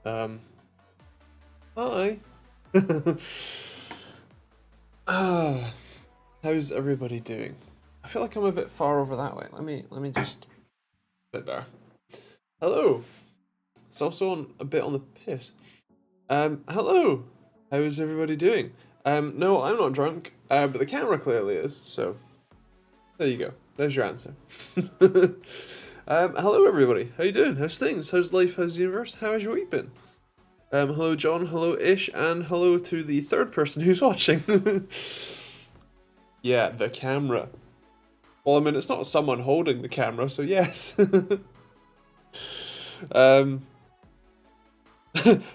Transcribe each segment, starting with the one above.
Hi. How's everybody doing? I feel like I'm a bit far over that way. Let me just a bit better. Hello. It's also a bit on the piss. Hello. How is everybody doing? No, I'm not drunk. But the camera clearly is. So there you go. There's your answer. Hello everybody. How you doing? How's things? How's life? How's the universe? How has your week been? Hello John, hello Ish, and hello to the third person who's watching. Yeah, the camera. Well, I mean, it's not someone holding the camera, so yes.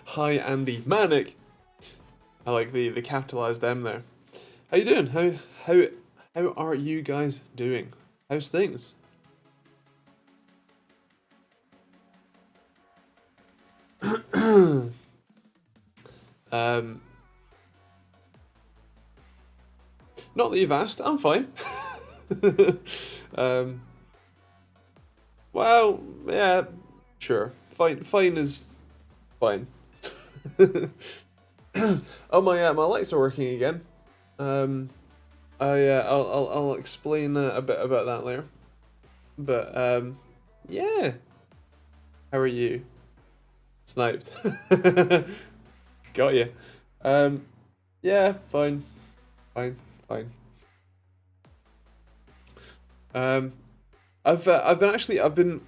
Hi Andy. Manic. I like the capitalized M there. How you doing? How are you guys doing? How's things? Not that you've asked, I'm fine. Well, yeah, sure. Fine is fine. Oh my lights are working again. I'll explain a bit about that later. But yeah. How are you? Sniped. Got you. Yeah, fine. I've been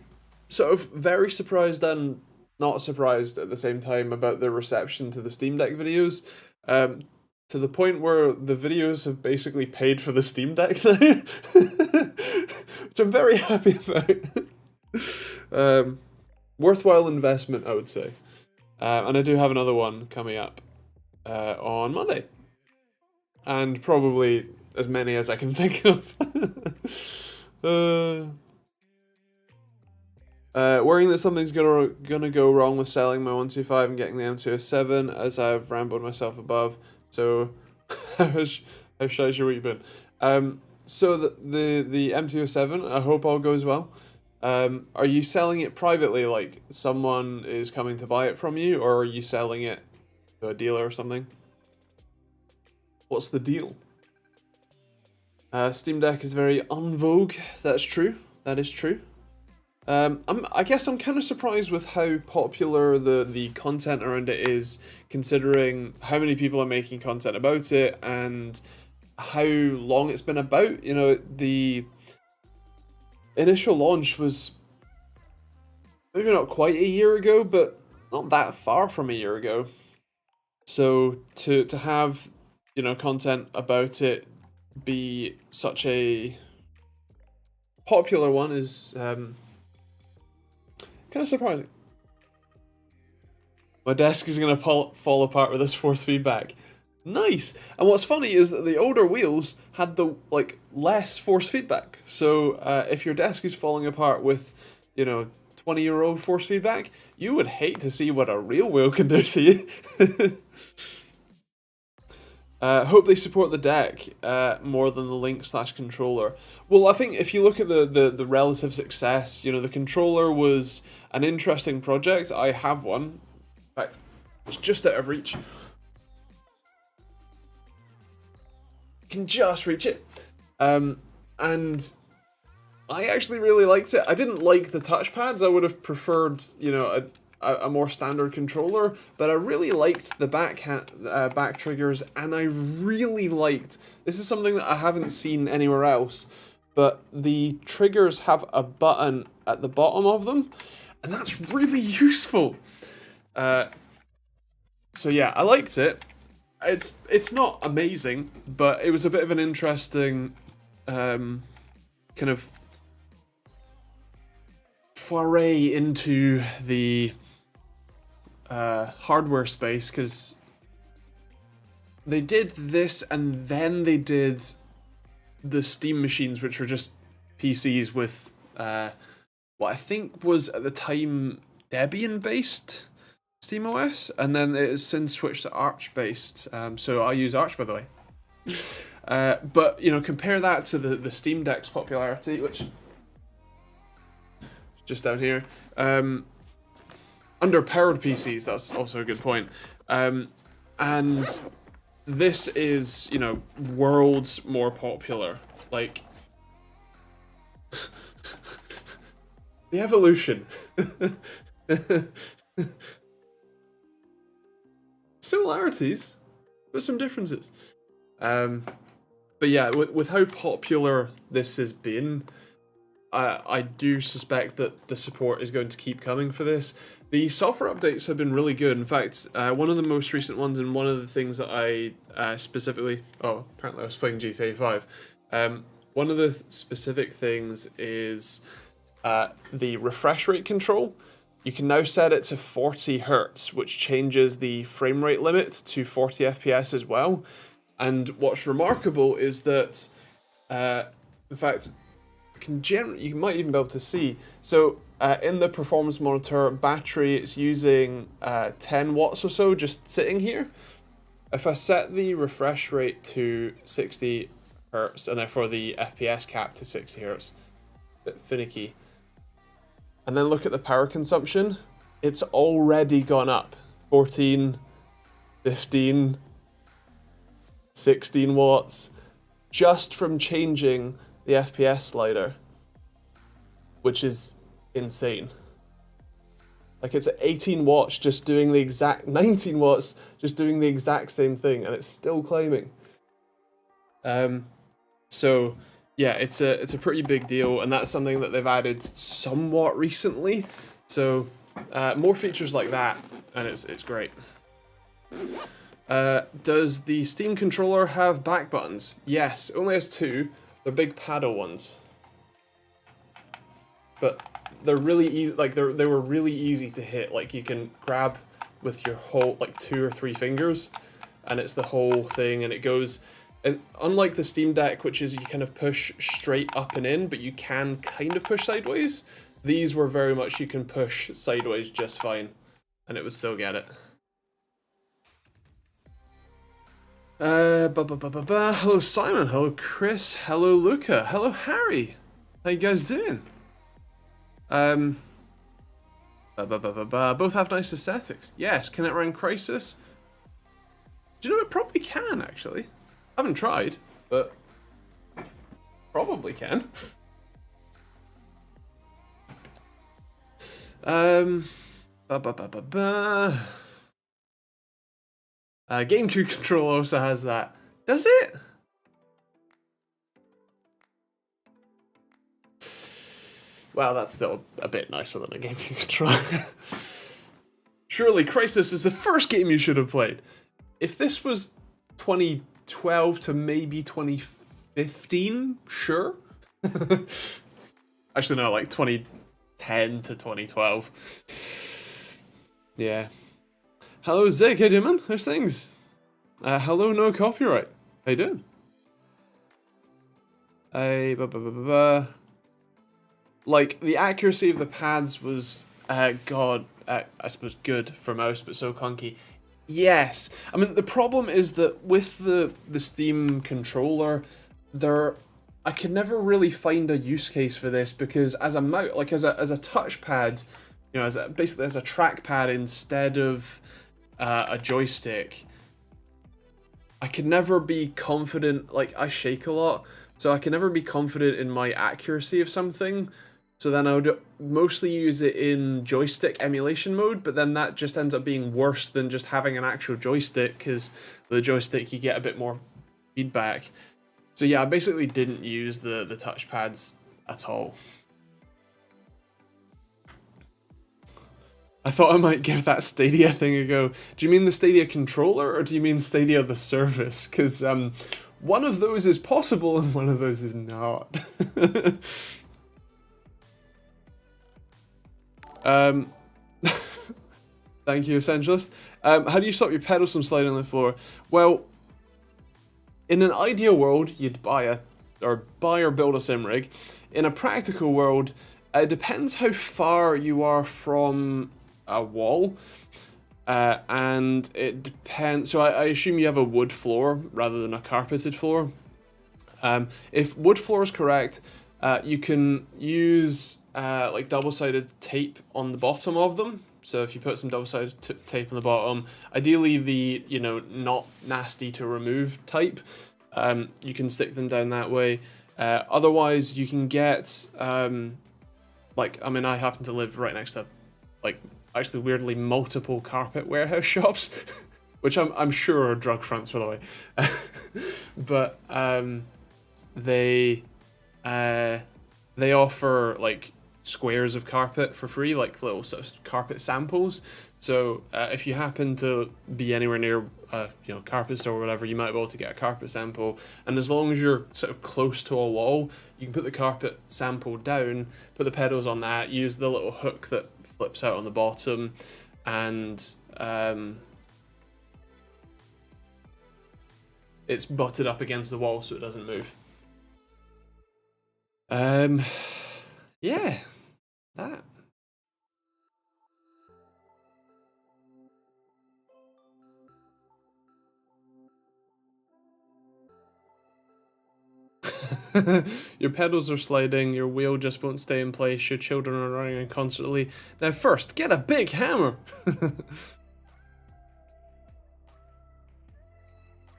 sort of very surprised and not surprised at the same time about the reception to the Steam Deck videos. To the point where the videos have basically paid for the Steam Deck now, which I'm very happy about. Worthwhile investment, I would say. And I do have another one coming up on Monday. And probably as many as I can think of. Worrying that something's gonna go wrong with selling my 125 and getting the M207, as I've rambled myself above. So, how's your week been? So the M207, I hope all goes well. Are you selling it privately, like someone is coming to buy it from you, or are you selling it to a dealer or something? What's the deal? Steam Deck is very en vogue. That's true. That is true. I guess I'm kind of surprised with how popular the content around it is, considering how many people are making content about it and how long it's been about. You know, the initial launch was maybe not quite a year ago, but not that far from a year ago. So to have, you know, content about it be such a popular one is kind of surprising. My desk is going to fall apart with this force feedback. Nice. And what's funny is that the older wheels had the less force feedback. So if your desk is falling apart with, you know, 20-year-old force feedback, you would hate to see what a real wheel can do to you. Hope they support the deck more than the Link/controller. Well, I think if you look at the relative success, you know, the controller was an interesting project. I have one. In fact, it's just out of reach. Can just reach it. And I actually really liked it. I didn't like the touchpads. I would have preferred, you know, a more standard controller, but I really liked the back triggers, and I really liked, this is something that I haven't seen anywhere else, but the triggers have a button at the bottom of them, and that's really useful. So yeah, I liked it. It's not amazing, but it was a bit of an interesting kind of foray into the hardware space, because they did this and then they did the Steam machines, which were just PCs with what I think was at the time Debian based SteamOS, and then it has since switched to Arch based. So I use Arch, by the way. But you know, compare that to the Steam Deck's popularity, which is just down here. underpowered PCs, that's also a good point. And this is, you know, worlds more popular. Like, the evolution. Similarities, but some differences. But yeah, with how popular this has been, I do suspect that the support is going to keep coming for this. The software updates have been really good. In fact, one of the most recent ones, and one of the things that I specifically... Oh, apparently I was playing GTA 5. One of the specific things is the refresh rate control. You can now set it to 40 Hz, which changes the frame rate limit to 40 FPS as well. And what's remarkable is that, in fact, you might even be able to see. So in the performance monitor battery, it's using 10 watts or so just sitting here. If I set the refresh rate to 60 Hz, and therefore the FPS cap to 60 Hz, a bit finicky, and then look at the power consumption, it's already gone up. 14, 15, 16 watts, just from changing the FPS slider, which is insane. Like, it's at 18 watts just doing the exact, 19 watts just doing the exact same thing, and it's still claiming. So yeah, it's a pretty big deal, and that's something that they've added somewhat recently. So more features like that, and it's great. Does the Steam controller have back buttons? Yes, it only has two. They're big paddle ones, but they're really easy. Like, they were really easy to hit. Like, you can grab with your whole, like, 2 or 3 fingers, and it's the whole thing, and it goes. And unlike the Steam Deck, which is you kind of push straight up and in, but you can kind of push sideways, these were very much you can push sideways just fine, and it would still get it. Hello Simon, hello Chris, hello Luca, hello Harry. How you guys doing? Both have nice aesthetics. Yes, can it run Crisis? Do you know it probably can, actually? I haven't tried, but probably can. GameCube controller also has that. Does it? Well, that's still a bit nicer than a GameCube controller. Surely Crisis is the first game you should have played. If this was 2012 to maybe 2015, sure. Actually, no, like 2010 to 2012. Yeah. Hello, Zig. How you doing, man? How's things? Hello, no copyright. How you doing? Like, the accuracy of the pads was, I suppose good for mouse, but so clunky. Yes. I mean, the problem is that with the Steam controller, I could never really find a use case for this, because as a mouse, like as a touchpad, you know, basically as a trackpad instead of a joystick, I could never be confident. Like, I shake a lot, so I can never be confident in my accuracy of something. So then I would mostly use it in joystick emulation mode, but then that just ends up being worse than just having an actual joystick, because with the joystick you get a bit more feedback. So yeah, I basically didn't use the touchpads at all. I thought I might give that Stadia thing a go. Do you mean the Stadia controller, or do you mean Stadia the service? Because one of those is possible and one of those is not. Thank you, Essentialist. How do you stop your pedals from sliding on the floor? Well, in an ideal world, you'd buy or build a sim rig. In a practical world, it depends how far you are from a wall, and it depends. So I assume you have a wood floor rather than a carpeted floor. If wood floor is correct, you can use like double-sided tape on the bottom of them, So if you put some double-sided tape on the bottom, ideally the, you know, not nasty to remove type, you can stick them down that way. Otherwise, you can get, like, I mean, I happen to live right next to, like, actually weirdly multiple carpet warehouse shops, which I'm sure are drug fronts, by the way. But they offer like squares of carpet for free, like little sort of carpet samples. So if you happen to be anywhere near you know, carpet store or whatever, you might be able to get a carpet sample. And as long as you're sort of close to a wall, you can put the carpet sample down, put the pedals on that, use the little hook that flips out on the bottom, and it's butted up against the wall so it doesn't move. Yeah, that. Your pedals are sliding, your wheel just won't stay in place, your children are running around constantly. Now first, get a big hammer!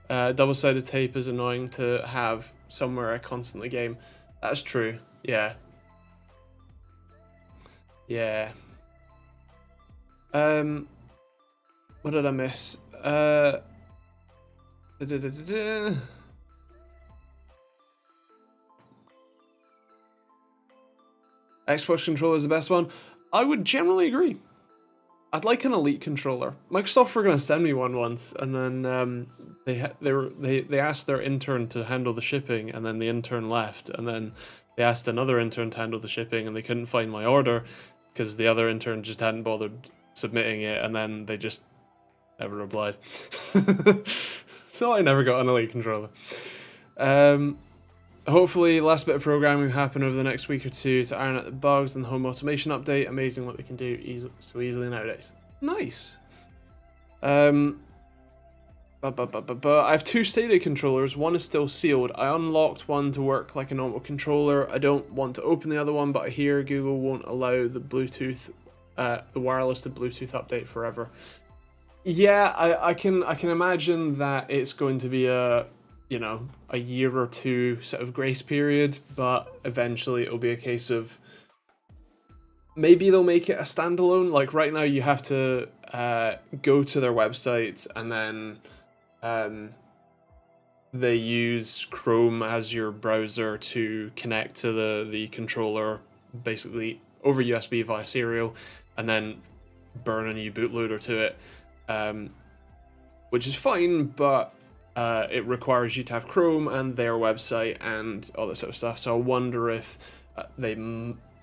Double-sided tape is annoying to have somewhere I constantly game. That's true, yeah. Yeah. What did I miss? Xbox controller is the best one. I would generally agree. I'd like an Elite controller. Microsoft were going to send me one once, and then they asked their intern to handle the shipping, and then the intern left, and then they asked another intern to handle the shipping, and they couldn't find my order because the other intern just hadn't bothered submitting it, and then they just never replied. So I never got an Elite controller. Hopefully, last bit of programming will happen over the next week or two to iron out the bugs and the home automation update. Amazing what they can do so easily nowadays. Nice. I have two Stadia controllers. One is still sealed. I unlocked one to work like a normal controller. I don't want to open the other one, but I hear Google won't allow the Bluetooth, the wireless to Bluetooth update forever. Yeah, I can imagine that it's going to be a, you know, a year or two sort of grace period, but eventually it'll be a case of maybe they'll make it a standalone. Like right now you have to go to their website, and then they use Chrome as your browser to connect to the controller, basically over USB via serial, and then burn a new bootloader to it, which is fine, but it requires you to have Chrome and their website and all that sort of stuff. So I wonder if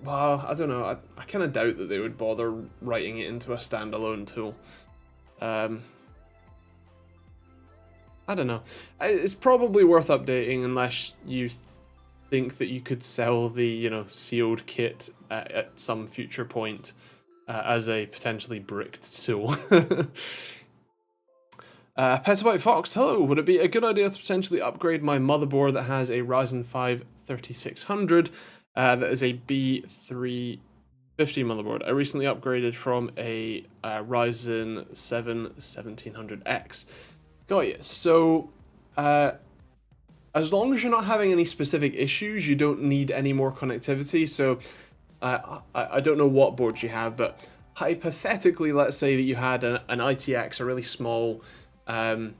well, I don't know. I kind of doubt that they would bother writing it into a standalone tool. I don't know. It's probably worth updating unless you think that you could sell the, you know, sealed kit at some future point as a potentially bricked tool. Petabyte Fox, hello. Would it be a good idea to potentially upgrade my motherboard that has a Ryzen 5 3600 that is a B350 motherboard? I recently upgraded from a Ryzen 7 1700X. Got you. So, as long as you're not having any specific issues, you don't need any more connectivity. So, I don't know what board you have, but hypothetically, let's say that you had an ITX, a really small, like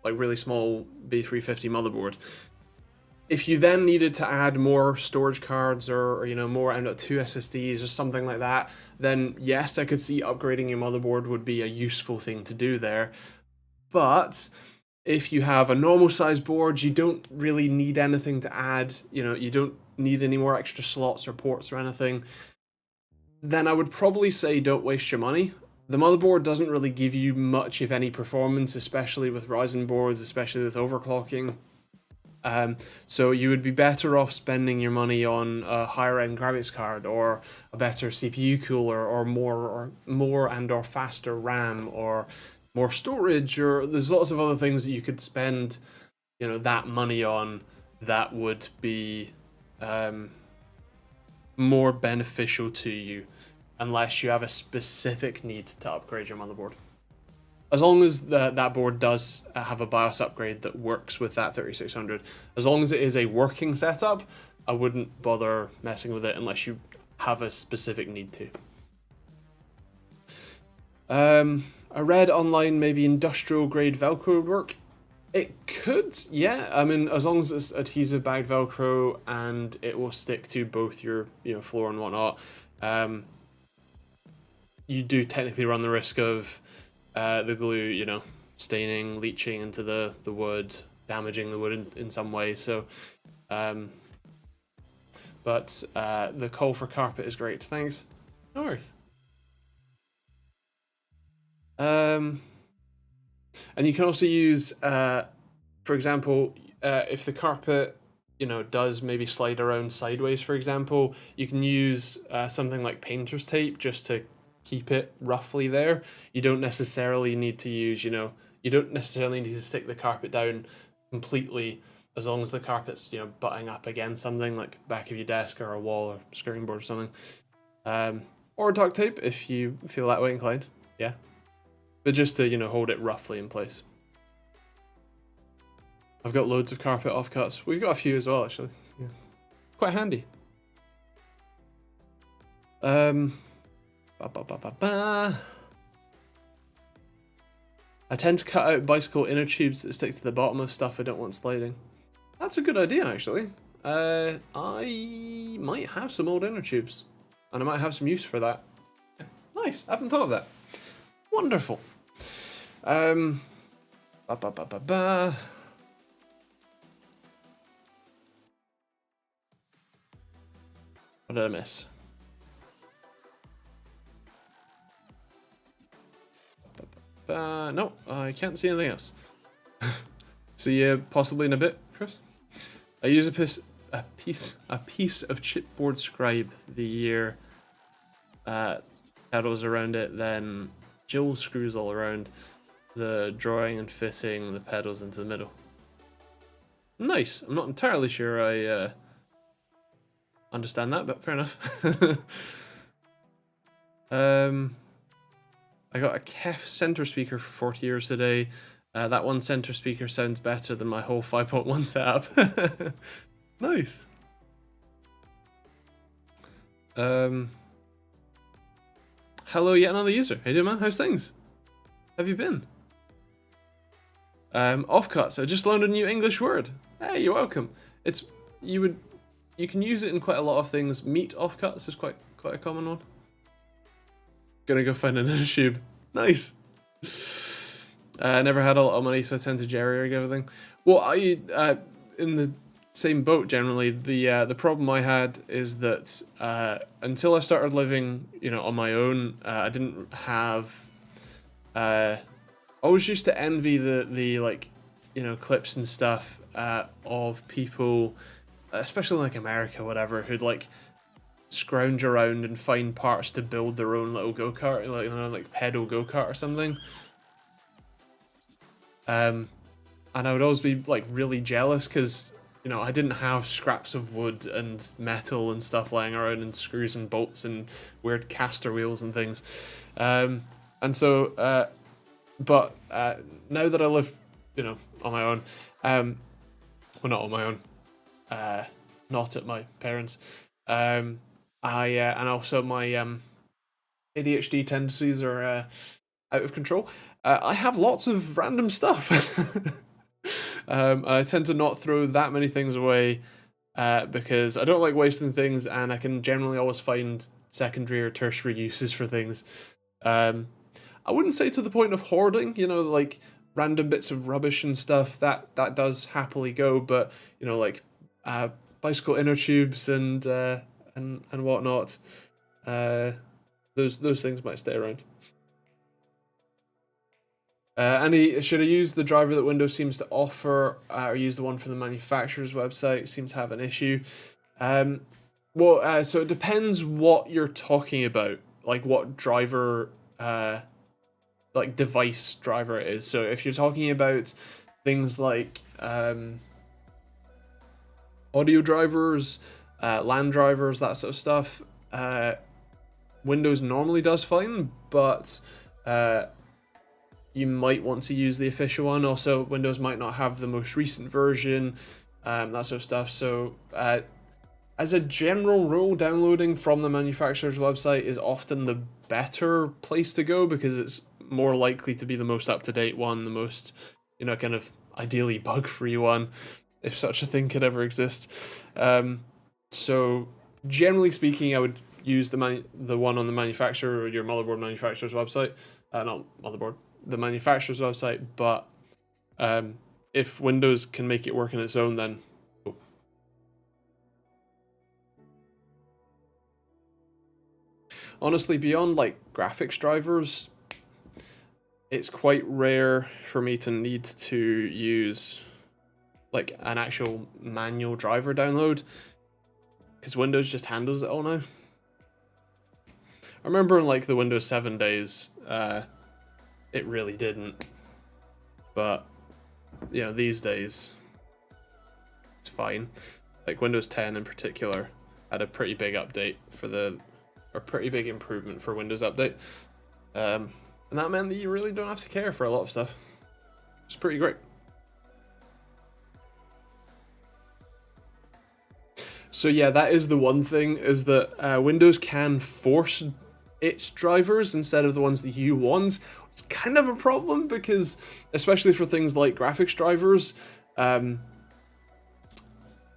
really small B350 motherboard. If you then needed to add more storage cards or you know, more M.2 SSDs or something like that, then yes, I could see upgrading your motherboard would be a useful thing to do there. But if you have a normal size board, you don't really need anything to add, you know, you don't need any more extra slots or ports or anything, then I would probably say don't waste your money. The motherboard doesn't really give you much, if any, performance, especially with Ryzen boards, especially with overclocking. So you would be better off spending your money on a higher end graphics card or a better CPU cooler or more and or faster RAM or more storage, or there's lots of other things that you could spend, you know, that money on that would be more beneficial to you unless you have a specific need to upgrade your motherboard. As long as that board does have a BIOS upgrade that works with that 3600, as long as it is a working setup, I wouldn't bother messing with it unless you have a specific need to. I read online maybe industrial grade Velcro would work. It could, yeah. I mean, as long as it's adhesive bagged Velcro and it will stick to both your floor and whatnot. You do technically run the risk of the glue, staining, leaching into the wood, damaging the wood in some way. So, but the call for carpet is great. Thanks. No worries. And you can also use, for example, if the carpet, does maybe slide around sideways, for example, you can use something like painter's tape just to keep it roughly there. You don't necessarily need to use, you don't necessarily need to stick the carpet down completely, as long as the carpet's, butting up against something like back of your desk or a wall or skirting board or something. Or duct tape if you feel that way inclined, yeah. But just to, hold it roughly in place. I've got loads of carpet offcuts. We've got a few as well, actually. Yeah. Quite handy. I tend to cut out bicycle inner tubes that stick to the bottom of stuff I don't want sliding. That's a good idea, actually. I might have some old inner tubes, and I might have some use for that. Yeah. Nice, I haven't thought of that. Wonderful. What did I miss? No, I can't see anything else. See you possibly in a bit, Chris. I use a piece of chipboard scribe, the year pedals around it, then Jill screws all around the drawing and fitting the pedals into the middle. Nice. I'm not entirely sure I understand that, but fair enough. I got a Kef center speaker for 40 euros today. That one center speaker sounds better than my whole 5.1 setup. Nice. Hello, yet another user. How you doing, man? How's things? How have you been? Offcuts. I just learned a new English word. Hey, you're welcome. You can use it in quite a lot of things. Meat offcuts is quite a common one. Gonna go find an tube. Nice. I never had a lot of money, so I tend to jerry-rig everything. Well, I in the same boat generally. The problem I had is that until I started living, on my own, I didn't have. I always used to envy the like, clips and stuff of people, especially like America, whatever, who'd like scrounge around and find parts to build their own little go-kart, like pedal go-kart or something. And I would always be like really jealous because I didn't have scraps of wood and metal and stuff lying around and screws and bolts and weird caster wheels and things. And so, but now that I live, on my own, well, not on my own, not at my parents, and also my ADHD tendencies are out of control. I have lots of random stuff. I tend to not throw that many things away because I don't like wasting things, and I can generally always find secondary or tertiary uses for things. I wouldn't say to the point of hoarding, like random bits of rubbish and stuff, that does happily go, but like bicycle inner tubes and whatnot, those things might stay around. Andy, should I use the driver that Windows seems to offer, or use the one from the manufacturer's website? Seems to have an issue. Well, so it depends what you're talking about, like what driver, like device driver it is. So if you're talking about things like audio drivers, LAN drivers, that sort of stuff, Windows normally does fine, but you might want to use the official one. Also, Windows might not have the most recent version, that sort of stuff. So as a general rule, downloading from the manufacturer's website is often the better place to go, because it's more likely to be the most up-to-date one, the most, you know, kind of ideally bug-free one, if such a thing could ever exist. So generally speaking, I would use the one on the manufacturer or your motherboard manufacturer's website. Not motherboard, the manufacturer's website, but if Windows can make it work on its own, then cool. Honestly, beyond like graphics drivers, it's quite rare for me to need to use like an actual manual driver download, because Windows just handles it all now. I remember in like the Windows 7 days, it really didn't. But, you know, these days, it's fine. Like Windows 10 in particular had a pretty big update for a pretty big improvement for Windows Update. And that meant that you really don't have to care for a lot of stuff. It's pretty great. So yeah, that is the one thing, is that Windows can force its drivers instead of the ones that you want. It's kind of a problem, because especially for things like graphics drivers,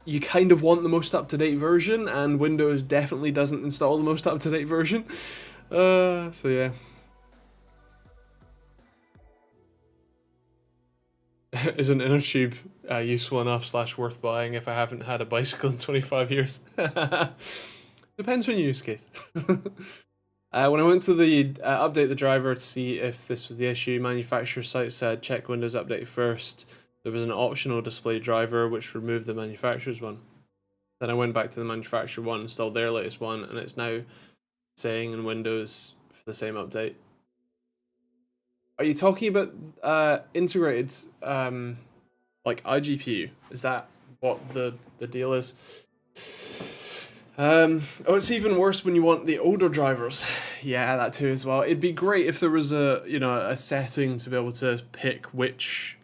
you kind of want the most up-to-date version, and Windows definitely doesn't install the most up-to-date version. So yeah. Is an inner tube useful enough / worth buying if I haven't had a bicycle in 25 years? Depends on your use case. When I went to the update the driver to see if this was the issue, manufacturer site said check Windows Update first. There was an optional display driver which removed the manufacturer's one. Then I went back to the manufacturer one, installed their latest one, and it's now saying in Windows for the same update. Are you talking about integrated like iGPU? Is that what the deal is? Oh, it's even worse when you want the older drivers. Yeah, that too as well. It'd be great if there was a setting to be able to pick which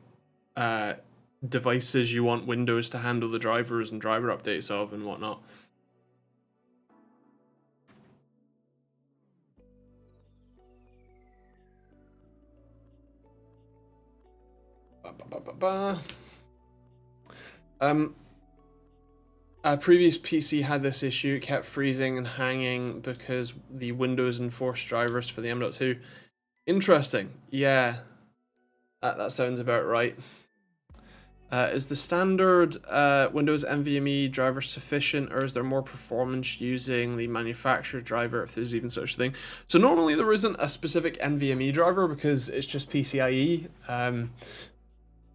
devices you want Windows to handle the drivers and driver updates of and whatnot. A previous PC had this issue, it kept freezing and hanging because the Windows enforced drivers for the M.2. Interesting, yeah, that sounds about right. Is the standard Windows NVMe driver sufficient, or is there more performance using the manufacturer driver, if there's even such a thing? So normally there isn't a specific NVMe driver because it's just PCIe.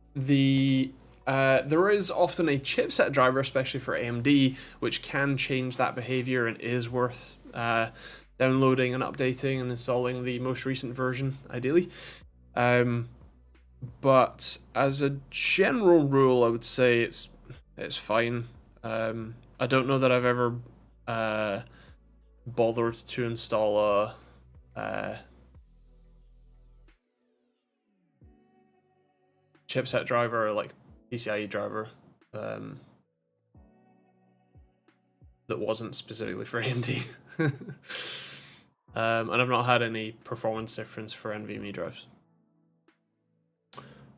There is often a chipset driver, especially for AMD, which can change that behavior and is worth downloading and updating and installing the most recent version, ideally. But as a general rule, I would say it's fine. I don't know that I've ever bothered to install a chipset driver, or like PCIe driver, that wasn't specifically for AMD. And I've not had any performance difference for NVMe drives.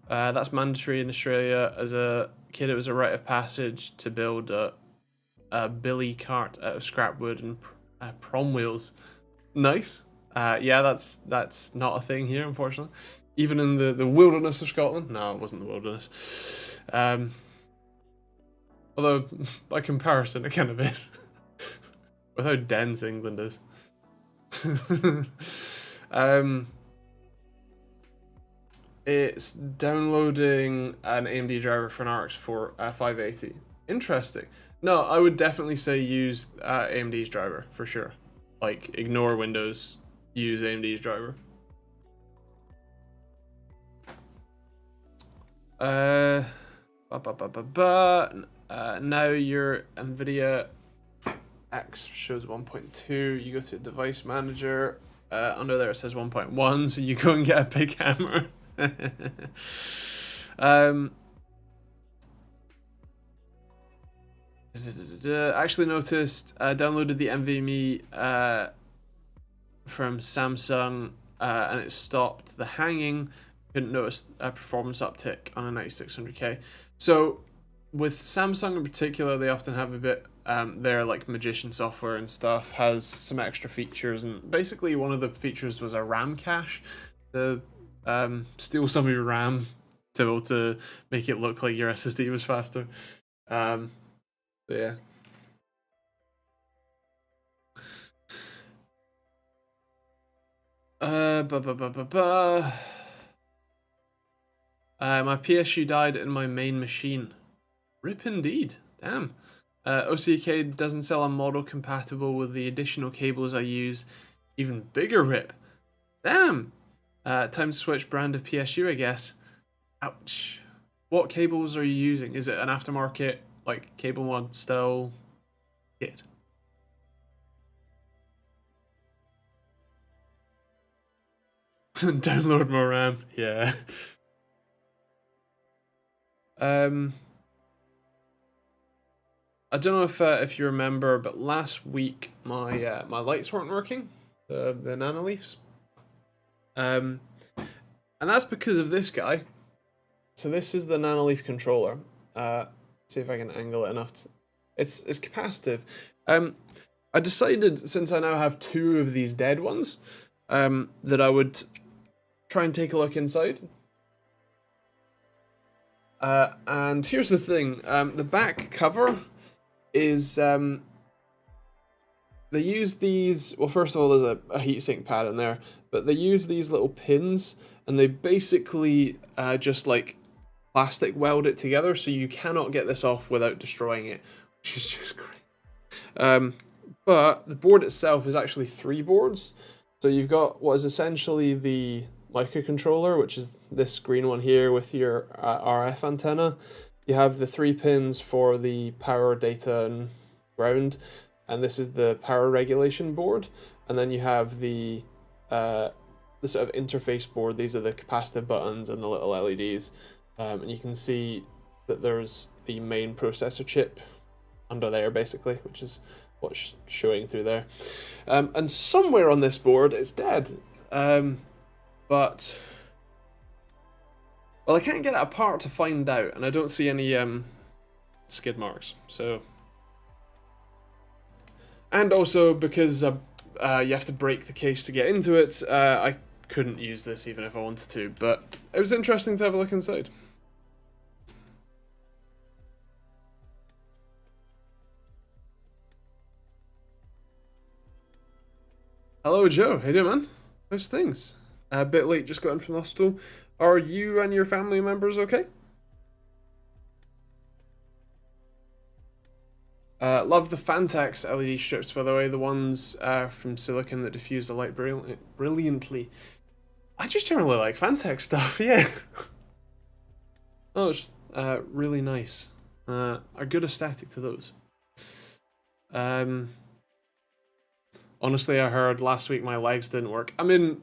That's mandatory in Australia. As a kid, it was a rite of passage to build a billy cart out of scrap wood and prom wheels. Nice. Yeah, that's not a thing here, unfortunately. Even in the wilderness of Scotland. No, it wasn't the wilderness. Although, by comparison, it kind of is. With how dense England is. It's downloading an AMD driver for an RX 580. Interesting. No, I would definitely say use AMD's driver, for sure. Like, ignore Windows, use AMD's driver. Now your NVIDIA X shows 1.2. You go to device manager. Under there it says 1.1, so you go and get a big hammer. Actually noticed, downloaded the NVMe from Samsung, and it stopped the hanging. Couldn't notice a performance uptick on a 9600K. So with Samsung in particular, they often have a bit, their like Magician software and stuff has some extra features, and basically one of the features was a RAM cache to steal some of your RAM to be able to make it look like your SSD was faster. So yeah. My PSU died in my main machine. Rip indeed. Damn. OCK doesn't sell a model compatible with the additional cables I use. Even bigger rip. Damn. Time to switch brand of PSU, I guess. Ouch. What cables are you using? Is it an aftermarket, like cable mod style kit? Download more RAM. Yeah. I don't know if you remember, but last week my my lights weren't working, the Nanoleafs. And that's because of this guy. So this is the Nanoleaf controller. See if I can angle it enough. It's capacitive. I decided, since I now have 2 of these dead ones, that I would try and take a look inside. And here's the thing, the back cover is, they use these, well, first of all, there's a heatsink pad in there, but they use these little pins, and they basically just like plastic weld it together, so you cannot get this off without destroying it, which is just great. But the board itself is actually 3 boards. So you've got what is essentially the microcontroller, which is this green one here with your RF antenna. You have the 3 pins for the power, data, and ground, and this is the power regulation board. And then you have the sort of interface board. These are the capacitive buttons and the little LEDs. And you can see that there's the main processor chip under there, basically, which is what's showing through there. And somewhere on this board it's dead. But well, I can't get it apart to find out, and I don't see any skid marks. So, and also because you have to break the case to get into it, I couldn't use this even if I wanted to. But it was interesting to have a look inside. Hello, Joe. How you doing, man? How's things? A bit late, just got in from the hospital. Are you and your family members okay? Love the Fantex LED strips, by the way, the ones from silicon that diffuse the light brilliantly. I just generally like Fantex stuff, yeah. Oh, it's really nice. A good aesthetic to those. Honestly, I heard last week my legs didn't work. I mean,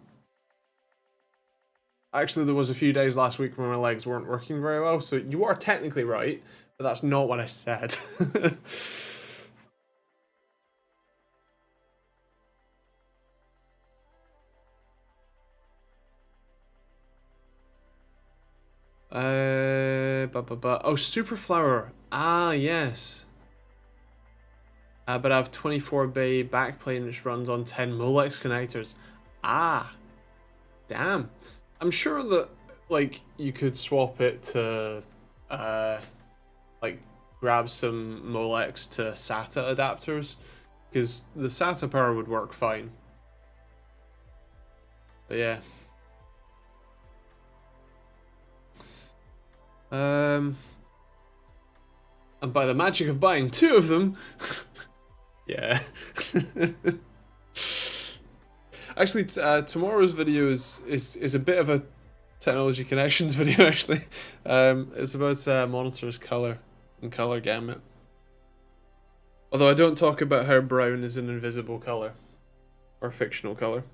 actually, there was a few days last week where my legs weren't working very well, so you are technically right, but that's not what I said. Oh, Superflower. Ah, yes. But I have 24 bay backplane which runs on 10 Molex connectors. Ah, damn. I'm sure that like you could swap it to like grab some Molex to SATA adapters, because the SATA power would work fine. But yeah. And by the magic of buying 2 of them. Yeah. Actually, tomorrow's video is a bit of a technology connections video, actually. It's about monitors color and color gamut. Although I don't talk about how brown is an invisible color. Or fictional color.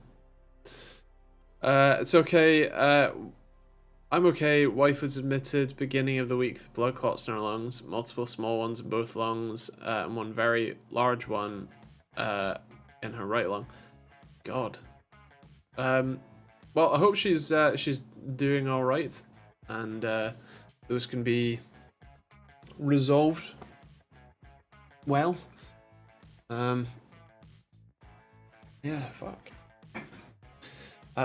It's okay. I'm okay. Wife was admitted beginning of the week with blood clots in her lungs, multiple small ones in both lungs, and one very large one in her right lung. God. Well, I hope she's doing all right, and those can be resolved well. Yeah, fuck.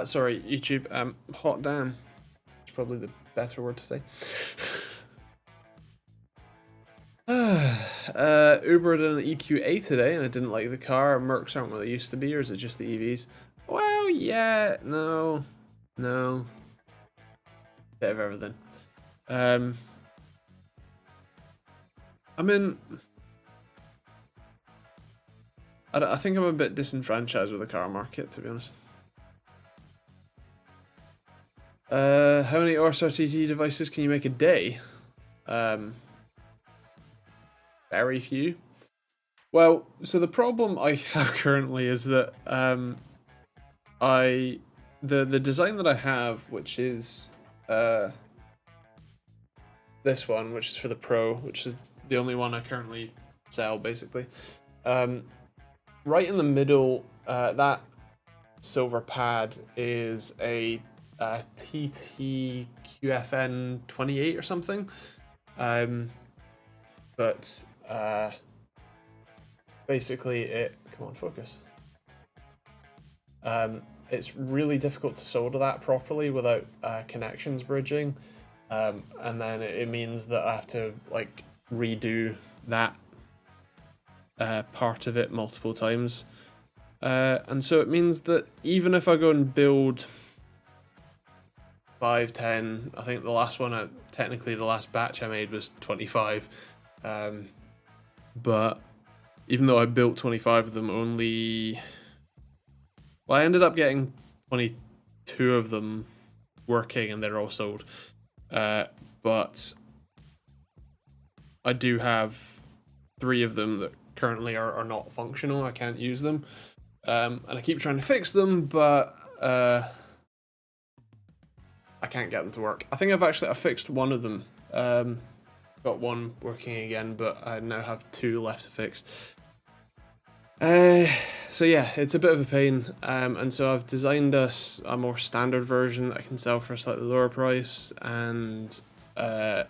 Sorry, YouTube. Hot damn. It's probably the better word to say. Ubered an EQA today, and I didn't like the car. Mercs aren't what they used to be, or is it just the EVs? Well, yeah, no. Bit of everything. I mean, I think I'm a bit disenfranchised with the car market, to be honest. How many RSRTC devices can you make a day? Very few. Well, so the problem I have currently is that the design that I have, which is this one, which is for the Pro, which is the only one I currently sell, basically. Right in the middle, that silver pad is a TT QFN28 or something. But basically it, come on, focus. It's really difficult to solder that properly without connections bridging. And then it means that I have to like redo that part of it multiple times. And so it means that even if I go and build 5, 10, I think the last one, technically the last batch I made was 25. But even though I built 25 of them, only... Well, I ended up getting 22 of them working and they're all sold. But I do have 3 of them that currently are not functional. I can't use them. And I keep trying to fix them, but I can't get them to work. I think I fixed one of them. Got one working again, but I now have 2 left to fix. So yeah, it's a bit of a pain. And so I've designed a more standard version that I can sell for a slightly lower price, and I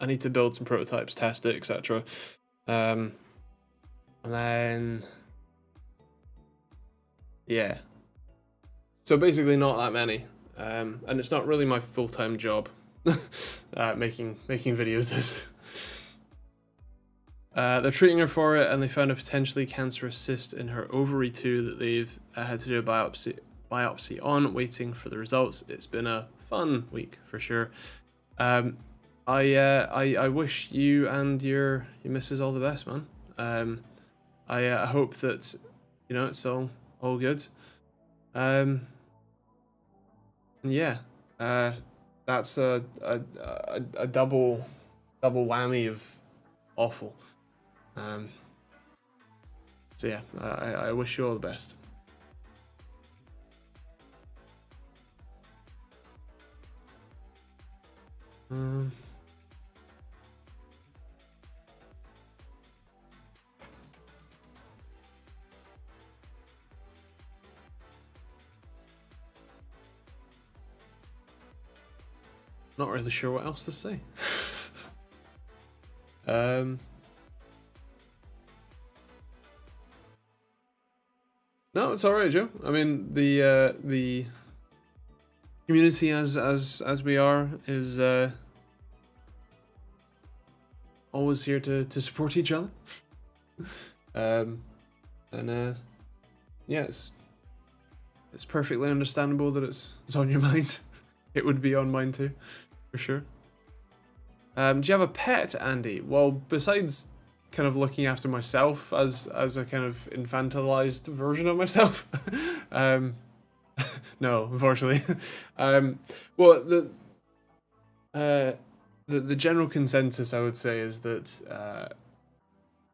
need to build some prototypes, test it, etc. And then, yeah. So basically not that many. And it's not really my full-time job, making videos is. They're treating her for it, and they found a potentially cancerous cyst in her ovary too that they've had to do a biopsy on, waiting for the results. It's been a fun week for sure. I wish you and your missus all the best, man. I hope that it's all good. Yeah, that's a double whammy of awful. So yeah, I wish you all the best. Not really sure what else to say. No, it's all right, Joe. I mean, the community as we are is always here to support each other. Yeah, it's perfectly understandable that it's on your mind. It would be on mine too, for sure. Do you have a pet, Andy? Well, besides kind of looking after myself as a kind of infantilized version of myself, no, unfortunately. Well, the general consensus I would say is that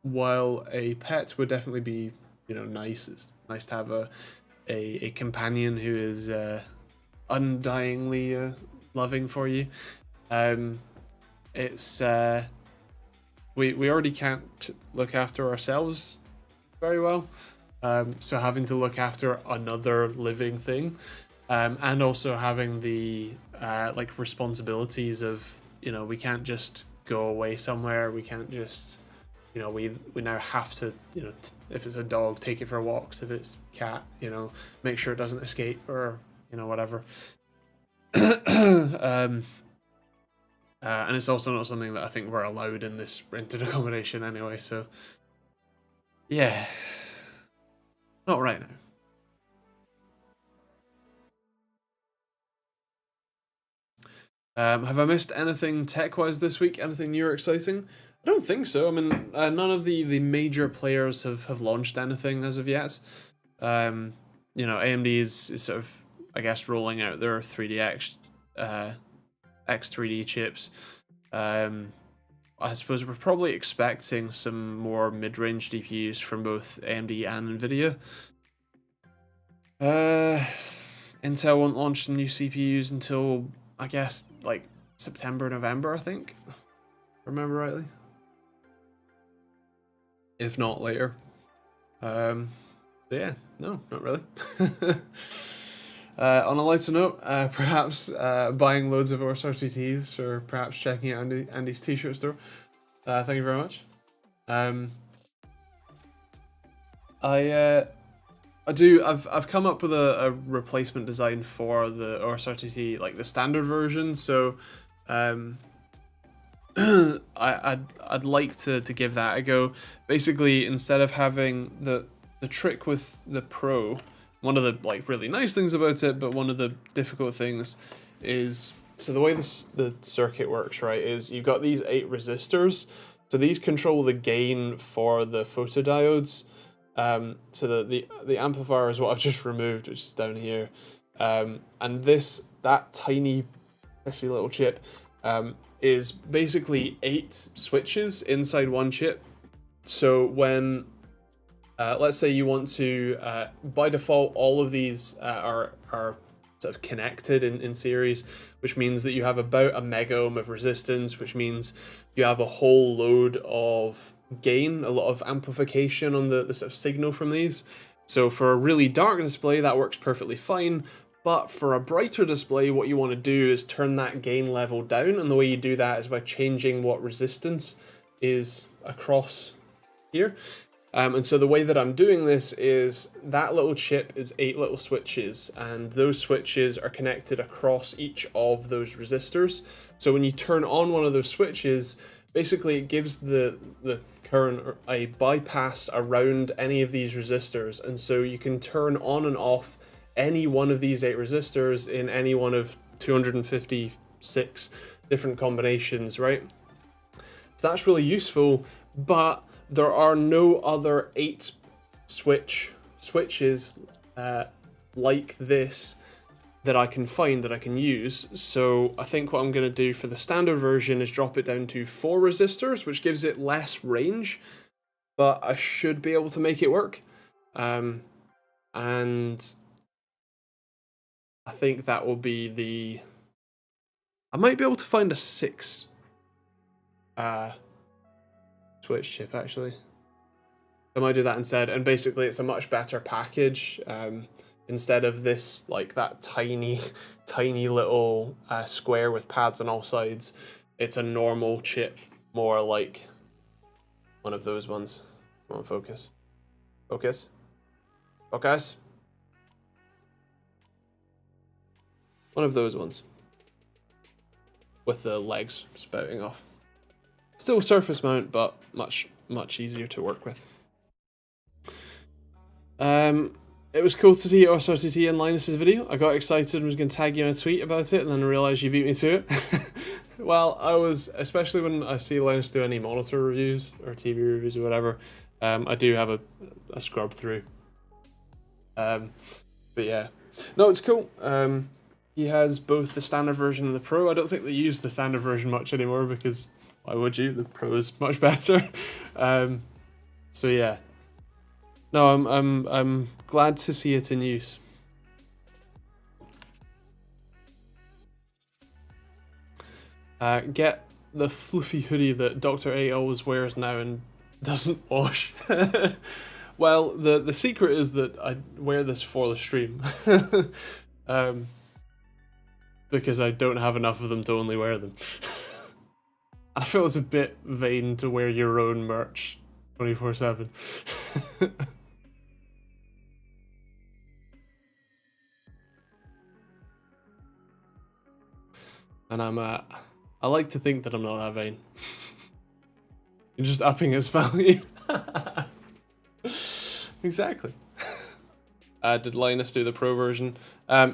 while a pet would definitely be, you know, nice, it's nice to have a companion who is undyingly loving for you. It's we already can't look after ourselves very well, so having to look after another living thing, and also having the like responsibilities of, you know, we can't just go away somewhere, we can't just, you know, we now have to, you know, if it's a dog, take it for walks, if it's cat, you know, make sure it doesn't escape, or, you know, whatever. And it's also not something that I think we're allowed in this rented accommodation anyway, so yeah, not right now. Have I missed anything tech-wise this week? Anything new or exciting? I don't think so. I mean, none of the major players have launched anything as of yet. You know, AMD is sort of, I guess, rolling out their 3DX X3D chips. I suppose we're probably expecting some more mid-range DPUs from both AMD and NVIDIA. Intel won't launch some new CPUs until, I guess, like September, November, I think. Remember rightly? If not later. But yeah, no, not really. On a lighter note, perhaps buying loads of RSRTTs, or perhaps checking out Andy's t-shirt store. Thank you very much. I've come up with a replacement design for the RSRTT, like the standard version. So, I'd like to give that a go. Basically, instead of having the trick with the Pro, one of the like really nice things about it, but one of the difficult things is, so the way the circuit works, right, is you've got these 8 resistors. So these control the gain for the photodiodes. So the amplifier is what I've just removed, which is down here. And that tiny, actually little chip, is basically 8 switches inside one chip. So when let's say you want to, by default, all of these are sort of connected in series, which means that you have about a mega ohm of resistance, which means you have a whole load of gain, a lot of amplification on the sort of signal from these. So for a really dark display, that works perfectly fine. But for a brighter display, what you want to do is turn that gain level down, and the way you do that is by changing what resistance is across here. And so the way that I'm doing this is that little chip is 8 little switches, and those switches are connected across each of those resistors. So when you turn on one of those switches, basically it gives the current a bypass around any of these resistors, and so you can turn on and off any one of these 8 resistors in any one of 256 different combinations, right? So that's really useful, but there are no other 8 switches like this that I can find, that I can use. So I think what I'm going to do for the standard version is drop it down to 4 resistors, which gives it less range, but I should be able to make it work. And I think that will be the... I might be able to find a 6 switch chip, actually. I might do that instead, and basically it's a much better package. Instead of this, like, that tiny little square with pads on all sides, it's a normal chip, more like one of those ones. Come on, focus. Focus. Focus. One of those ones. With the legs spouting off. Still surface mount, but much easier to work with. It was cool to see RSRTT in Linus's video. I got excited and was going to tag you in a tweet about it, and then I realised you beat me to it. Well, I was, especially when I see Linus do any monitor reviews or TV reviews or whatever, I do have a scrub through. But yeah, no, it's cool. He has both the standard version and the Pro. I don't think they use the standard version much anymore because why would you? The Pro is much better. So yeah. No, I'm glad to see it in use. Get the fluffy hoodie that Dr. A always wears now and doesn't wash. Well, the secret is that I wear this for the stream. Because I don't have enough of them to only wear them. I feel it's a bit vain to wear your own merch 24/7. And I like to think that I'm not that vain. You're just upping its value. Exactly. Did Linus do the Pro version?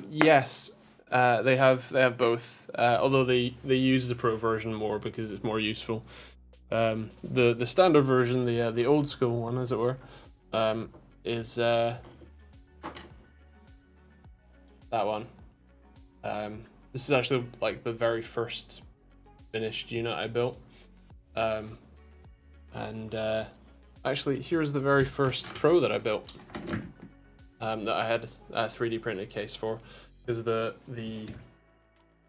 Yes. They have both. Although they use the Pro version more because it's more useful. The standard version, the old school one, as it were, is that one. This is actually like the very first finished unit I built. Actually, here's the very first Pro that I built. That I had a 3D printed case for, because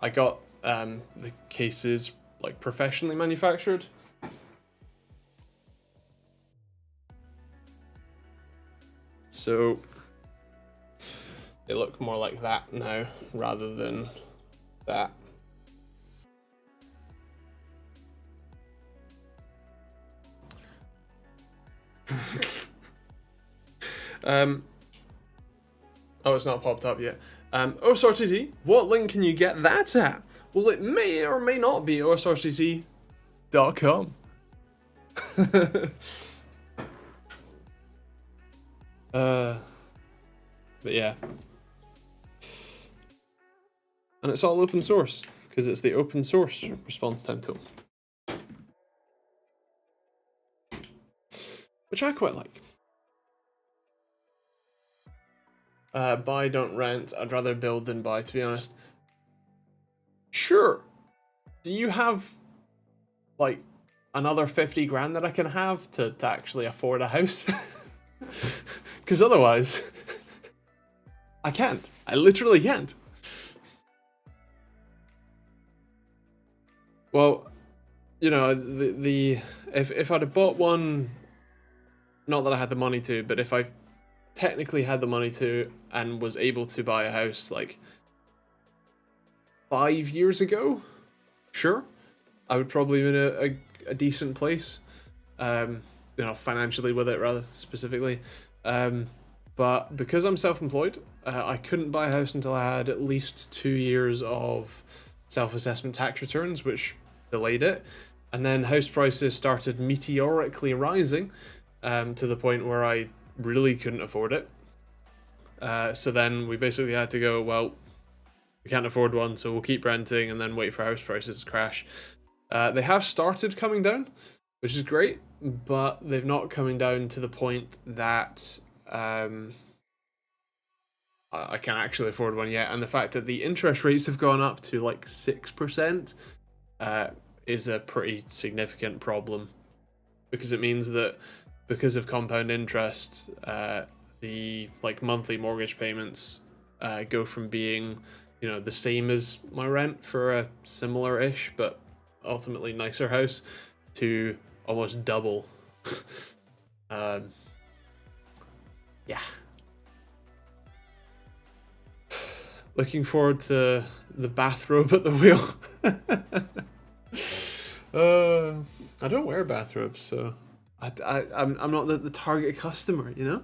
I got the cases like professionally manufactured. So they look more like that now rather than that. Oh, it's not popped up yet. RSRTC, what link can you get that at? Well, it may or may not be rsrtc.com. But yeah. And it's all open source, because it's the open source response time tool. Which I quite like. Buy, don't rent. I'd rather build than buy, to be honest. Sure. Do you have, like, another 50 grand that I can have to actually afford a house? Because otherwise, I can't. I literally can't. Well, you know, if I'd have bought one, not that I had the money to, but if I technically had the money to and was able to buy a house like 5 years ago, sure, I would probably be in a decent place, you know, financially with it rather specifically. But because I'm self-employed, I couldn't buy a house until I had at least 2 years of self-assessment tax returns, which delayed it. And then house prices started meteorically rising to the point where I really couldn't afford it. So then we basically had to go, well, we can't afford one, so we'll keep renting and then wait for house prices to crash. They have started coming down, which is great, but they've not coming down to the point that I can actually afford one yet. And the fact that the interest rates have gone up to like 6% is a pretty significant problem, because it means that because of compound interest, the like monthly mortgage payments go from being, you know, the same as my rent for a similar-ish but ultimately nicer house to almost double. Yeah. Looking forward to the bathrobe at the wheel. I don't wear bathrobes, so I'm not the target customer, you know?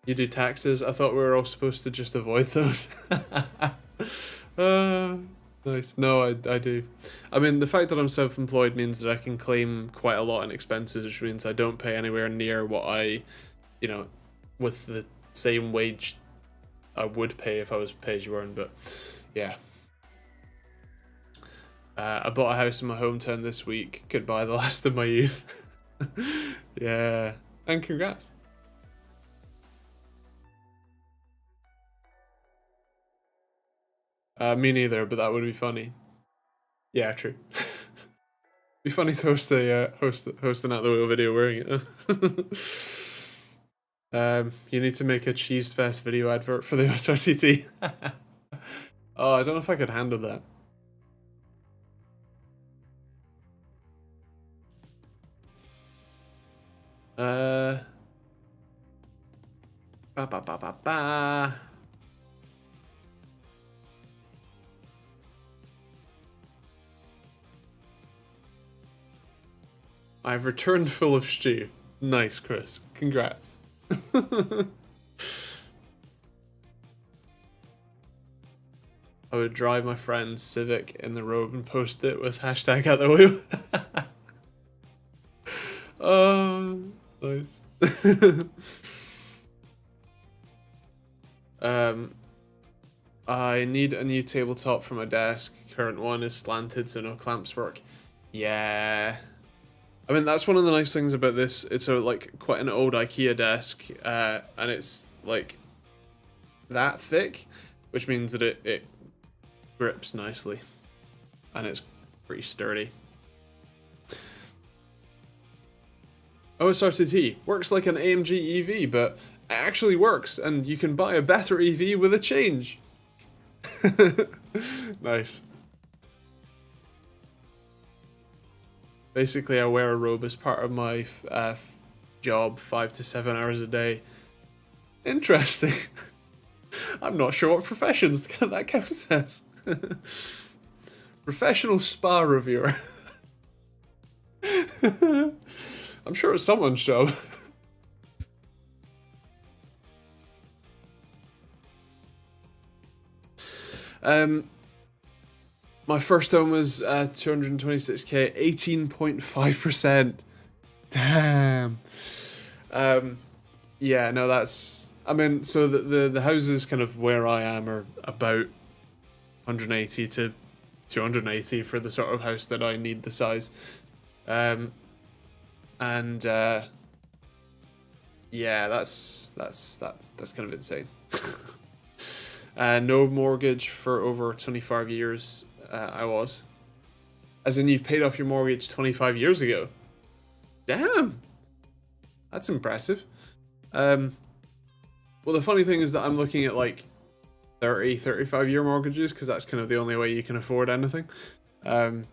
You do taxes? I thought we were all supposed to just avoid those. Nice. No, I do. I mean, the fact that I'm self-employed means that I can claim quite a lot in expenses, which means I don't pay anywhere near what I, you know, with the same wage I would pay if I was pay-as-you-earn, but yeah. I bought a house in my hometown this week. Goodbye, the last of my youth. Yeah, and congrats. Me neither, but that would be funny. Yeah, true. Be funny to host a host an at the wheel video wearing it. You need to make a Cheese Fest video advert for the RSRTT. Oh, I don't know if I could handle that. Ba ba ba ba ba. I've returned full of stew. Nice, Chris. Congrats. I would drive my friend's Civic in the road and post it with hashtag at the wheel. Oh, nice. I need a new tabletop for my desk. Current one is slanted, so no clamps work. Yeah. I mean, that's one of the nice things about this. It's like quite an old IKEA desk, and it's like that thick, which means that it grips nicely, and it's pretty sturdy. OSRTT works like an AMG EV, but it actually works, and you can buy a better EV with a change. Nice. Basically, I wear a robe as part of my job, 5 to 7 hours a day. Interesting. I'm not sure what professions that counts as. Professional spa reviewer. I'm sure it's someone's job. My first home was 226k, 18.5%. Damn. Yeah, no, that's. I mean, so the houses kind of where I am are about 180 to 280 for the sort of house that I need the size. Yeah, that's kind of insane. No mortgage for over 25 years. I was. As in, you've paid off your mortgage 25 years ago. Damn. That's impressive. Well, the funny thing is that I'm looking at like 30, 35-year mortgages because that's kind of the only way you can afford anything. While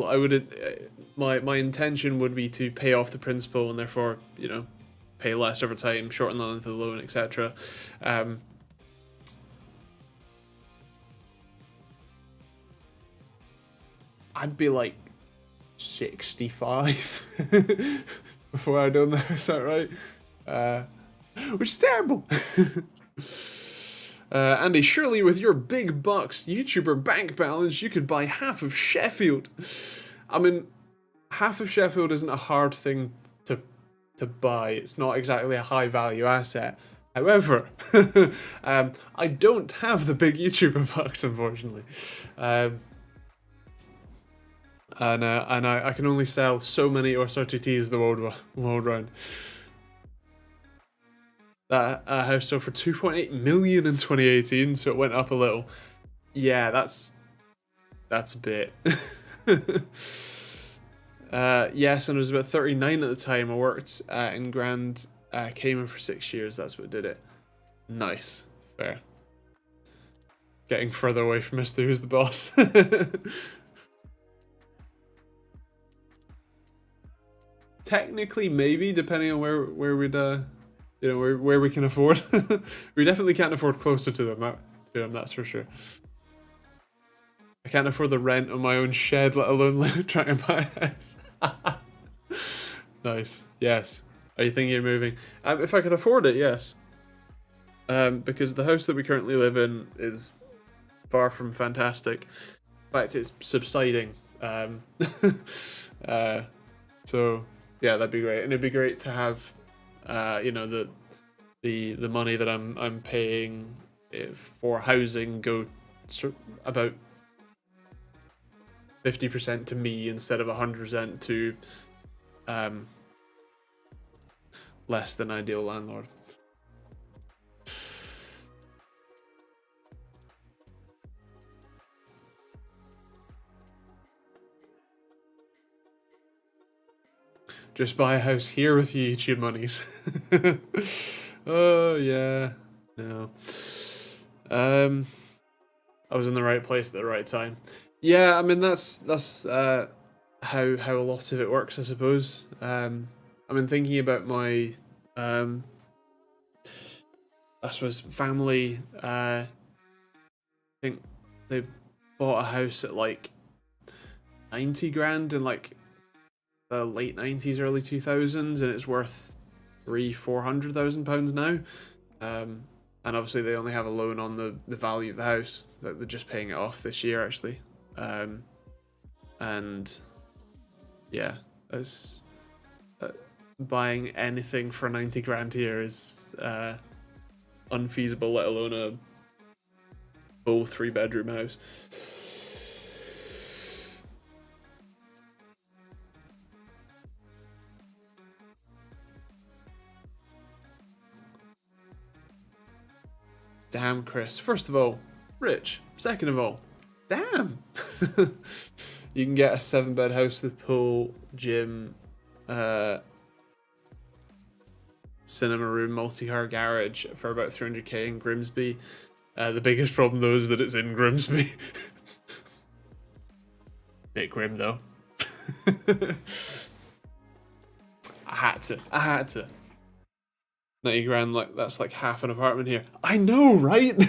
I would, my intention would be to pay off the principal and therefore, you know, pay less over time, shorten the length of the loan, etc. I'd be like 65 before I'd own the house outright, which is terrible. Andy, surely with your big bucks YouTuber bank balance, you could buy half of Sheffield. I mean, half of Sheffield isn't a hard thing to buy. It's not exactly a high value asset. However, I don't have the big YouTuber bucks, unfortunately. And I can only sell so many RSRTTs the world round. That house sold for 2.8 million in 2018, so it went up a little. Yeah, that's a bit. Yes, and it was about 39 at the time. I worked in Grand Cayman for 6 years. That's what did it. Nice, fair. Getting further away from Mr. Who's the Boss. Technically, maybe, depending on where we'd you know, where we can afford. We definitely can't afford closer to them. That's for sure. I can't afford the rent on my own shed, let alone trying to buy a house. Nice. Yes. Are you thinking of moving? If I could afford it, yes. Because the house that we currently live in is far from fantastic. In fact, it's subsiding. So yeah, that'd be great, and it'd be great to have, you know, the money that I'm paying for housing go about 50% to me instead of 100% to less than ideal landlord. just buy a house here with your YouTube monies. Oh yeah, no. I was in the right place at the right time. Yeah, I mean that's how a lot of it works, I suppose. I mean, thinking about my I suppose family. I think they bought a house at like 90 grand in like the late 90s, early 2000s, and it's worth £400,000 now. And obviously they only have a loan on the value of the house. Like they're just paying it off this year actually. And yeah, as buying anything for 90 grand here is unfeasible, let alone a full 3-bedroom house. Damn, Chris. First of all, rich. Second of all, damn. You can get a 7-bed house with pool, gym, cinema room, multi-car garage for about 300k in Grimsby. The biggest problem though is that it's in Grimsby. Bit grim though. I had to. 90 grand, like that's like half an apartment here. I know, right?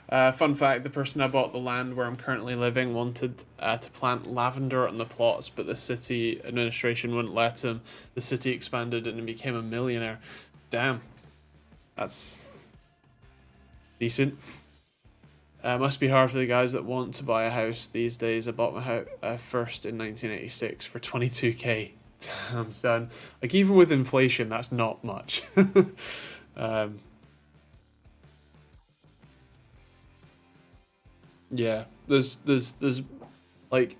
Fun fact, the person I bought the land where I'm currently living wanted to plant lavender on the plots, but the city administration wouldn't let him. The city expanded and he became a millionaire. Damn. That's decent. Must be hard for the guys that want to buy a house these days. I bought my house first in 1986 for 22k. Damn, son. Like, even with inflation, that's not much. Yeah, there's like,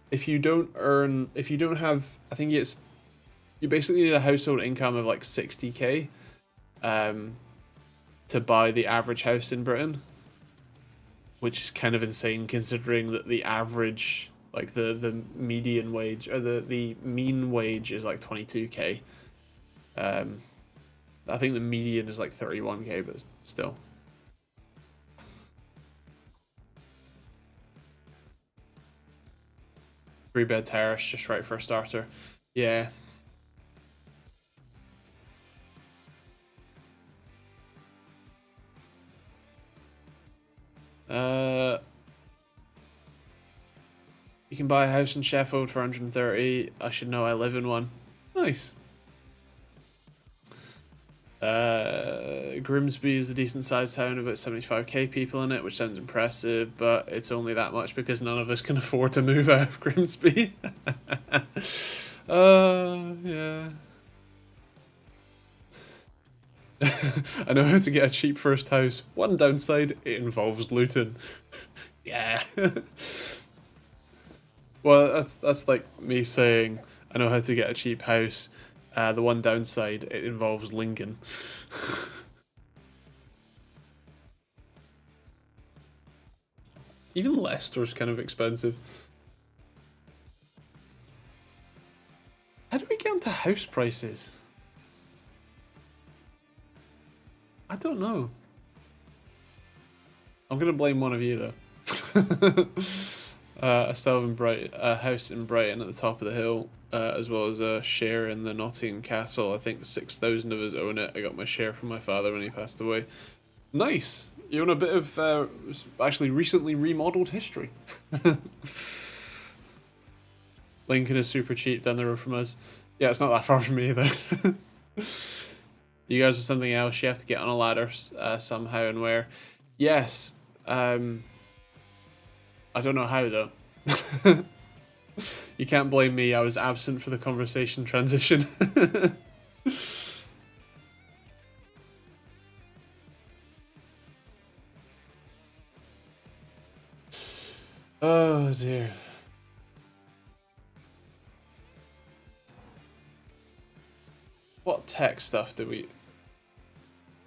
if you don't have, I think you basically need a household income of like 60k to buy the average house in Britain, which is kind of insane considering that the average, like the median wage, or the mean wage is like 22k. I think the median is like 31k, but still. Three-bed terrace, just right for a starter. Yeah. You can buy a house in Sheffield for 130. I should know, I live in one. Nice. Grimsby is a decent sized town, about 75k people in it, which sounds impressive, but it's only that much because none of us can afford to move out of Grimsby. Yeah. I know how to get a cheap first house. One downside, it involves looting. Yeah. Well, that's like me saying I know how to get a cheap house. The one downside, it involves Lincoln. Even Leicester's kind of expensive. How do we get onto house prices? I don't know. I'm gonna blame one of you though. I still have a house in Brighton at the top of the hill, as well as a share in the Nottingham Castle. I think 6,000 of us own it. I got my share from my father when he passed away. Nice. You own a bit of actually recently remodeled history. Lincoln is super cheap down the road from us. Yeah, it's not that far from me either. You guys are something else. You have to get on a ladder somehow and where. Yes. I don't know how though. You can't blame me. I was absent for the conversation transition. Oh dear. What tech stuff do we...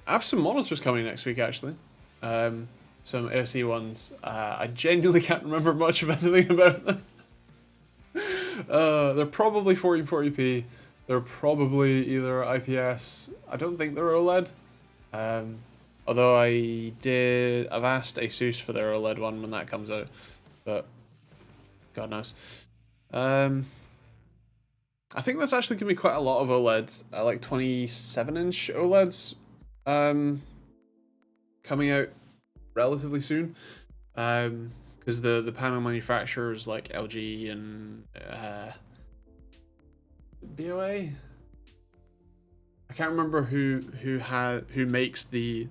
I have some monitors coming next week actually. Some AOC ones. I genuinely can't remember much of anything about them. They're probably 1440p. They're probably either IPS. I don't think they're OLED. Although I've asked Asus for their OLED one when that comes out, but God knows. I think there's actually gonna be quite a lot of OLEDs, like 27-inch OLEDs, coming out relatively soon. Because the panel manufacturers like LG and BOA. I can't remember who makes the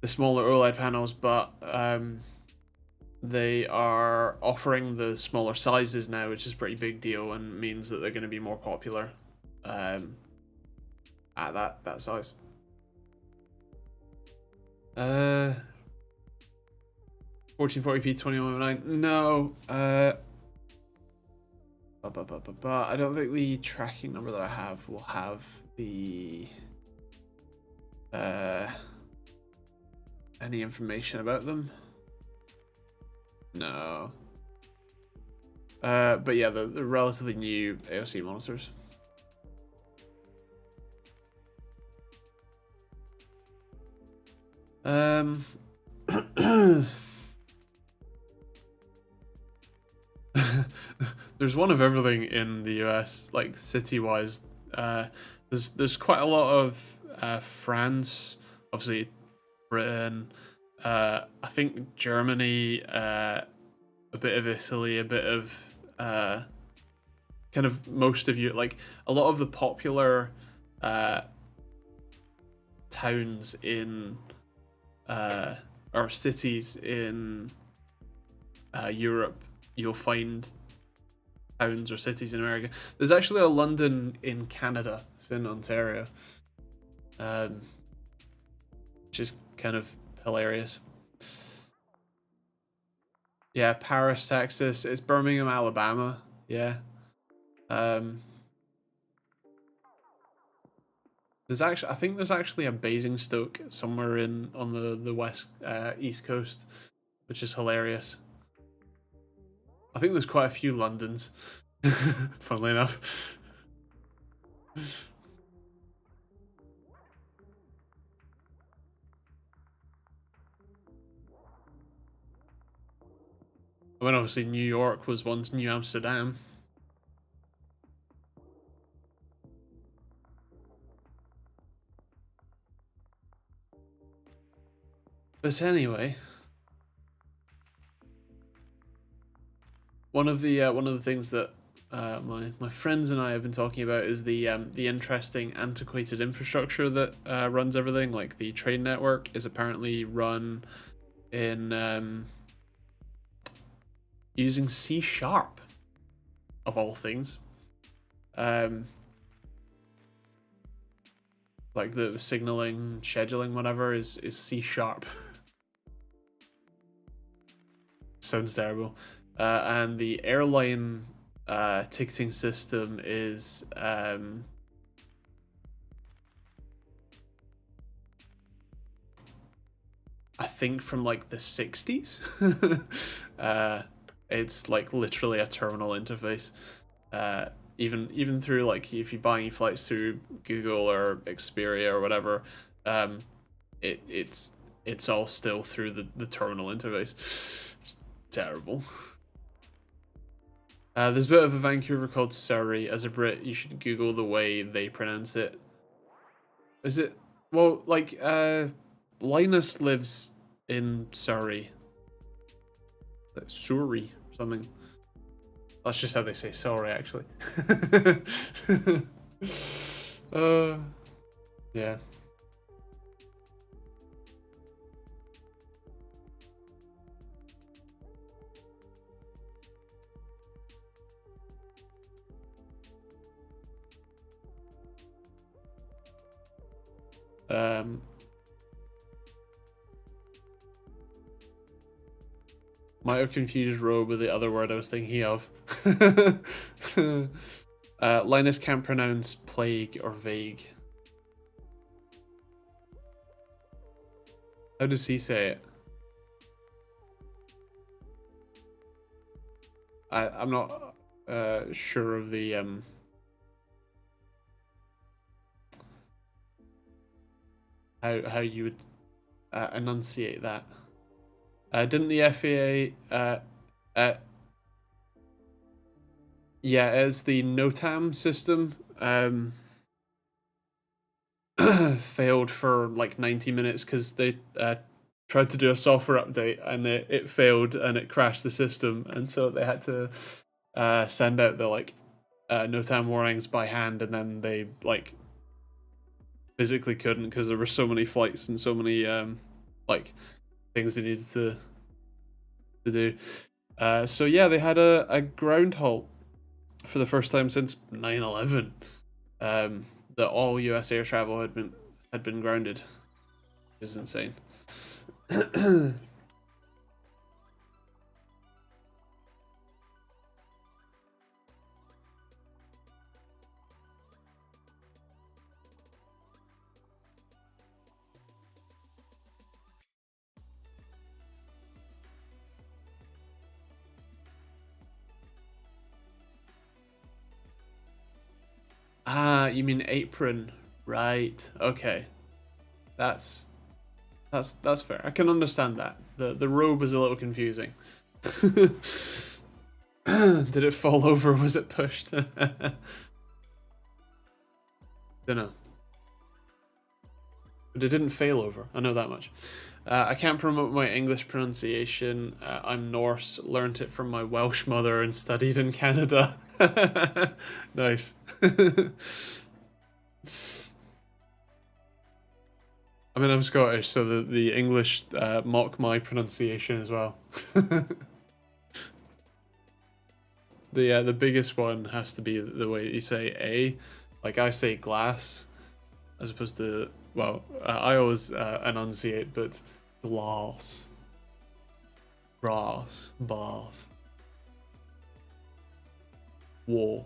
smaller OLED panels, but they are offering the smaller sizes now, which is a pretty big deal and means that they're going to be more popular at that size. 1440p 2109. No. I don't think the tracking number that I have will have the any information about them. No. But yeah, the relatively new AOC monitors. There's one of everything in the US, like city-wise. There's quite a lot of France, obviously Britain, I think Germany, a bit of Italy, a bit of kind of most of you, like a lot of the popular towns in or cities in Europe, you'll find towns or cities in America. There's actually a London in Canada. It's in Ontario, which is kind of hilarious. Yeah, Paris, Texas. It's Birmingham, Alabama. Yeah. I think there's actually a Basingstoke somewhere on the west east coast, which is hilarious. I think there's quite a few Londons, funnily enough. I mean, obviously New York was once New Amsterdam. But anyway, one of the things that my friends and I have been talking about is the interesting antiquated infrastructure that runs everything. Like the train network is apparently run in using C# of all things. Like the signaling, scheduling, whatever is C#. Sounds terrible. And the airline ticketing system is I think from like the 60s. It's like literally a terminal interface. Even through, like, if you're buying flights through Google or Xperia or whatever, it's all still through the terminal interface. It's terrible. There's a bit of a Vancouver called Surrey. As a Brit, you should Google the way they pronounce it. Is it? Well, like, Linus lives in Surrey. That's Surrey or something. That's just how they say sorry, actually. Yeah. Might have confused robe with the other word I was thinking of. Linus can't pronounce plague or vague. How does he say it? I'm not sure of the how you would enunciate that. Didn't the FAA yeah, it's the NOTAM system failed for like 90 minutes because they tried to do a software update and it failed and it crashed the system, and so they had to send out the like NOTAM warnings by hand, and then they like physically couldn't because there were so many flights and so many like things they needed to do. So yeah, they had a ground halt for the first time since 9/11. That all US air travel had been grounded. Which is insane. Ah, you mean apron, right? Okay, that's fair. I can understand that. The robe was a little confusing. Did it fall over or was it pushed? Don't know. But it didn't fail over, I know that much. I can't promote my English pronunciation. I'm Norse, learnt it from my Welsh mother and studied in Canada. Nice. I mean, I'm Scottish, so the English mock my pronunciation as well. The biggest one has to be the way you say A. Like I say glass, as opposed to, well, I always enunciate, but glass, brass, bath, wash.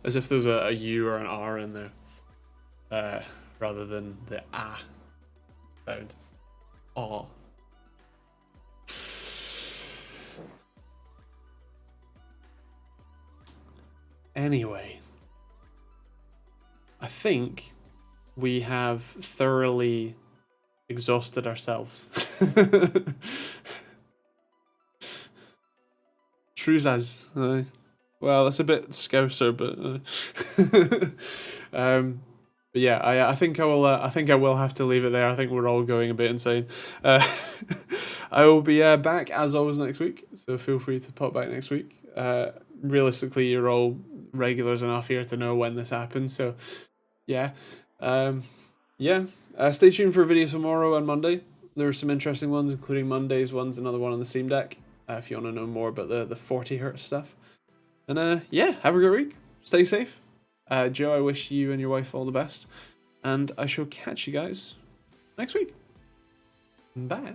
As if there's a U or an R in there, rather than the ah sound. Aw. Anyway, I think we have thoroughly exhausted ourselves. Trues as. Well, that's a bit scouser, but but yeah, I think I will. I think I will have to leave it there. I think we're all going a bit insane. I will be back as always next week, so feel free to pop back next week. Realistically, you're all regulars enough here to know when this happens, so yeah, yeah. Stay tuned for videos tomorrow and Monday. There are some interesting ones, including Monday's one's another one on the Steam Deck. If you want to know more about the 40 Hz stuff. And yeah, have a great week. Stay safe. Joe, I wish you and your wife all the best. And I shall catch you guys next week. Bye.